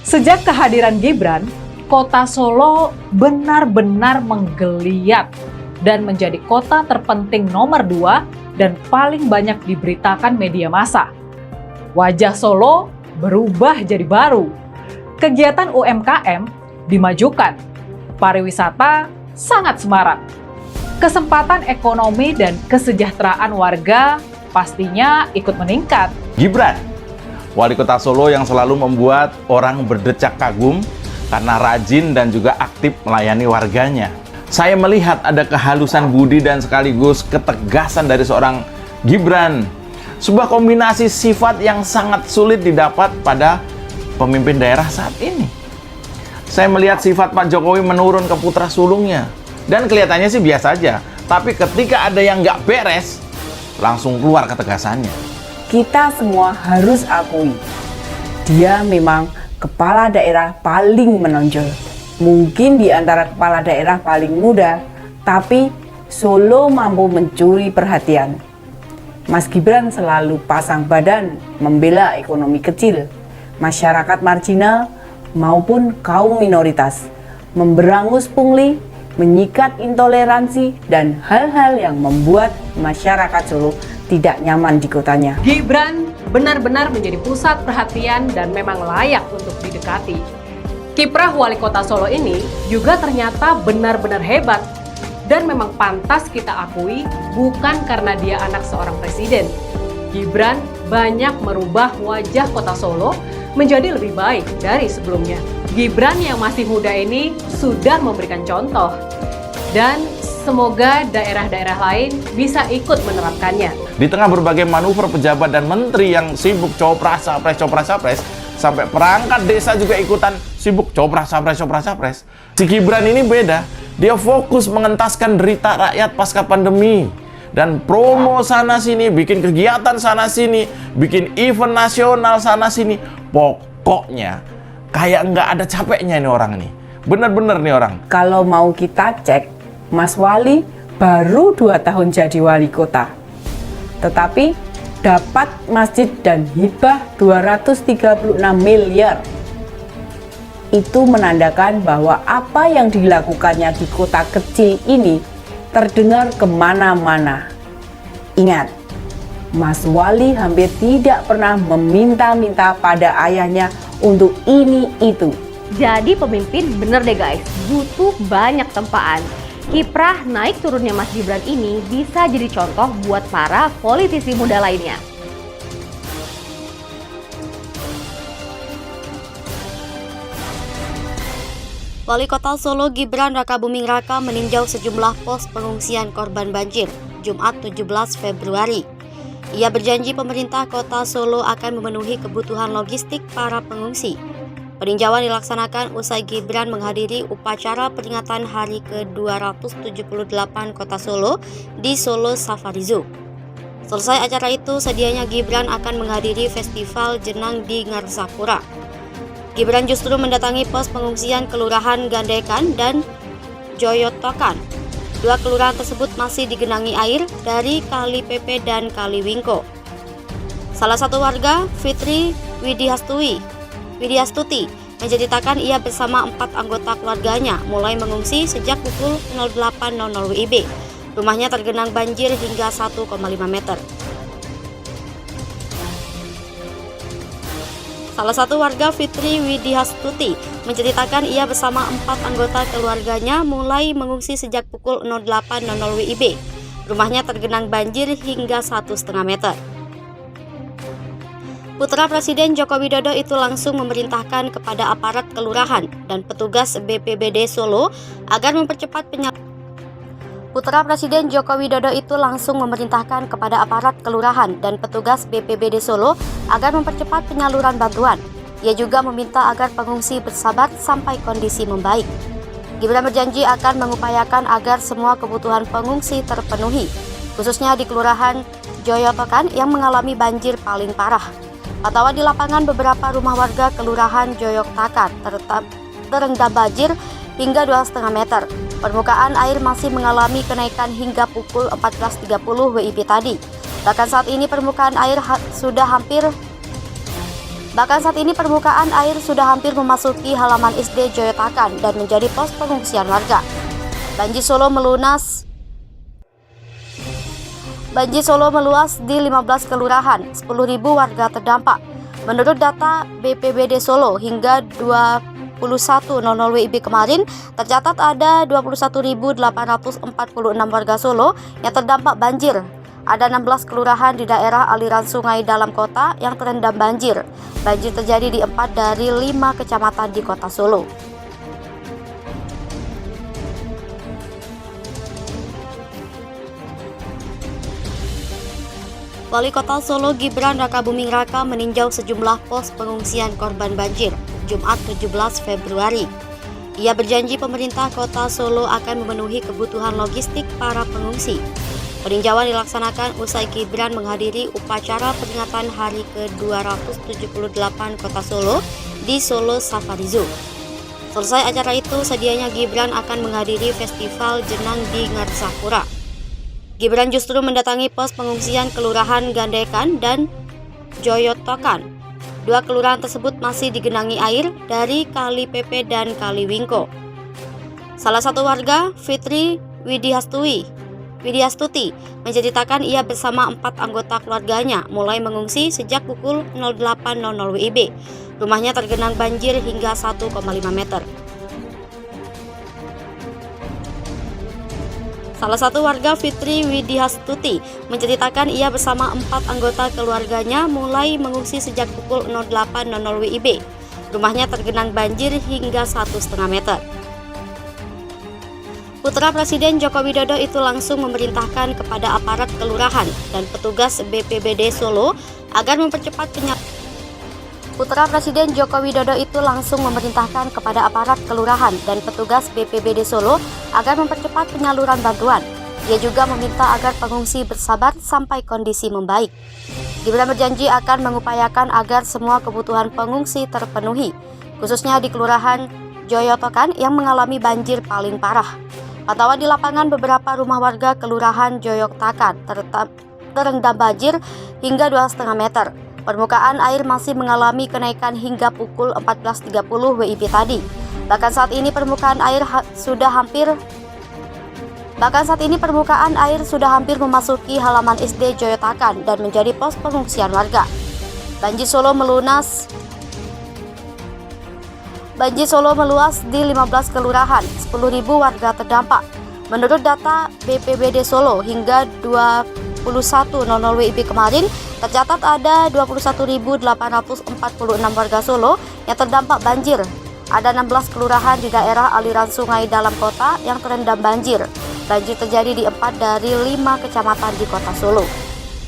Sejak kehadiran Gibran, kota Solo benar-benar menggeliat dan menjadi kota terpenting nomor 2 dan paling banyak diberitakan media massa. Wajah Solo berubah jadi baru. Kegiatan UMKM dimajukan. Pariwisata sangat semarak. Kesempatan ekonomi dan kesejahteraan warga pastinya ikut meningkat. Gibran, wali kota Solo yang selalu membuat orang berdecak kagum karena rajin dan juga aktif melayani warganya. Saya melihat ada kehalusan budi dan sekaligus ketegasan dari seorang Gibran. Sebuah kombinasi sifat yang sangat sulit didapat pada pemimpin daerah saat ini. Saya melihat sifat Pak Jokowi menurun ke putra sulungnya. Dan kelihatannya sih biasa aja. Tapi ketika ada yang nggak beres, langsung keluar ketegasannya. Kita semua harus akui, dia memang kepala daerah paling menonjol. Mungkin di antara kepala daerah paling muda, tapi Solo mampu mencuri perhatian. Mas Gibran selalu pasang badan membela ekonomi kecil, masyarakat marginal maupun kaum minoritas, memberangus pungli, menyikat intoleransi, dan hal-hal yang membuat masyarakat Solo tidak nyaman di kotanya. Gibran benar-benar menjadi pusat perhatian dan memang layak untuk didekati. Kiprah wali kota Solo ini juga ternyata benar-benar hebat dan memang pantas kita akui bukan karena dia anak seorang presiden. Gibran banyak merubah wajah kota Solo menjadi lebih baik dari sebelumnya. Gibran yang masih muda ini sudah memberikan contoh dan semoga daerah-daerah lain bisa ikut menerapkannya. Di tengah berbagai manuver pejabat dan menteri yang sibuk copras, capres, sampai perangkat desa juga ikutan sibuk copras, capres. Si Gibran ini beda, dia fokus mengentaskan derita rakyat pasca pandemi. Dan promo sana-sini, bikin kegiatan sana-sini, bikin event nasional sana-sini. Pokoknya kayak nggak ada capeknya ini orang nih. Bener-bener nih orang. Kalau mau kita cek, Mas Wali baru 2 tahun jadi wali kota, tetapi dapat masjid dan hibah 236 miliar. Itu menandakan bahwa apa yang dilakukannya di kota kecil ini terdengar kemana-mana. Ingat, Mas Wali hampir tidak pernah meminta-minta pada ayahnya untuk ini itu. Jadi pemimpin bener deh guys, butuh banyak tempaan. Kiprah naik turunnya Mas Gibran ini bisa jadi contoh buat para politisi muda lainnya. Wali Kota Solo Gibran Rakabuming Raka meninjau sejumlah pos pengungsian korban banjir Jumat 17 Februari. Ia berjanji pemerintah Kota Solo akan memenuhi kebutuhan logistik para pengungsi. Peninjauan dilaksanakan usai Gibran menghadiri upacara peringatan hari ke-278 Kota Solo di Solo Safari Zoo. Selesai acara itu, sedianya Gibran akan menghadiri festival jenang di Ngarsapura. Gibran justru mendatangi pos pengungsian Kelurahan Gandekan dan Joyotokan. Dua kelurahan tersebut masih digenangi air dari Kali Pepe dan Kali Wingko. Salah satu warga, Fitri Widiastuti, menceritakan ia bersama 4 anggota keluarganya mulai mengungsi sejak pukul 08.00 WIB. Rumahnya tergenang banjir hingga 1,5 meter. Salah satu warga, Fitri Widiastuti, menceritakan ia bersama 4 anggota keluarganya mulai mengungsi sejak pukul 08.00 WIB. Rumahnya tergenang banjir hingga 1,5 meter. Putra Presiden Joko Widodo itu langsung memerintahkan kepada aparat kelurahan dan petugas BPBD Solo agar mempercepat penyaluran. Putra Presiden Joko Widodo itu langsung memerintahkan kepada aparat kelurahan dan petugas BPBD Solo agar mempercepat penyaluran bantuan. Ia juga meminta agar pengungsi bersabar sampai kondisi membaik. Gibran berjanji akan mengupayakan agar semua kebutuhan pengungsi terpenuhi, khususnya di Kelurahan Joyotokan yang mengalami banjir paling parah. Pantauan di lapangan, beberapa rumah warga Kelurahan Joyotokan terendam banjir hingga 2,5 meter. Permukaan air masih mengalami kenaikan hingga pukul 14.30 WIB tadi. Bahkan saat ini permukaan air sudah hampir Bahkan saat ini permukaan air sudah hampir memasuki halaman SD Joyotakan dan menjadi pos pengungsian warga. Banjir Solo meluas di 15 kelurahan, 10.000 warga terdampak. Menurut data BPBD Solo, hingga 21.00 WIB kemarin, tercatat ada 21.846 warga Solo yang terdampak banjir. Ada 16 kelurahan di daerah aliran sungai dalam kota yang terendam banjir. Banjir terjadi di 4 dari 5 kecamatan di kota Solo. Wali Kota Solo Gibran Rakabuming Raka meninjau sejumlah pos pengungsian korban banjir Jumat 17 Februari. Ia berjanji pemerintah Kota Solo akan memenuhi kebutuhan logistik para pengungsi. Peninjauan dilaksanakan usai Gibran menghadiri upacara peringatan hari ke-278 Kota Solo di Solo Safari Zoo. Selesai acara itu, sedianya Gibran akan menghadiri festival Jenang di Ngarsapura. Gibran justru mendatangi pos pengungsian Kelurahan Gandekan dan Joyotakan. Dua kelurahan tersebut masih digenangi air dari Kali Pepe dan Kali Wingko. Salah satu warga, Fitri Widiastuti, menceritakan ia bersama 4 anggota keluarganya mulai mengungsi sejak pukul 08.00 WIB. Rumahnya tergenang banjir hingga 1,5 meter. Salah satu warga, Fitri Widiastuti, menceritakan ia bersama 4 anggota keluarganya mulai mengungsi sejak pukul 08.00 WIB. Rumahnya tergenang banjir hingga 1,5 meter. Putra Presiden Joko Widodo itu langsung memerintahkan kepada aparat kelurahan dan petugas BPBD Solo agar mempercepat penyaluran bantuan. Ia juga meminta agar pengungsi bersabar sampai kondisi membaik. Gibran berjanji akan mengupayakan agar semua kebutuhan pengungsi terpenuhi, khususnya di Kelurahan Joyotakan yang mengalami banjir paling parah. Pantauan di lapangan, beberapa rumah warga Kelurahan Joyotakan terendam banjir hingga 2,5 meter. Permukaan air masih mengalami kenaikan hingga pukul 14.30 WIB tadi. Bahkan saat ini permukaan air sudah hampir memasuki halaman SD Joyotakan dan menjadi pos pengungsian warga. Banjir Solo meluas di 15 kelurahan, 10.000 warga terdampak. Menurut data BPBD Solo, hingga 21.00 WIB kemarin, tercatat ada 21.846 warga Solo yang terdampak banjir. Ada 16 kelurahan di daerah aliran sungai dalam kota yang terendam banjir. Banjir terjadi di 4 dari 5 kecamatan di kota Solo.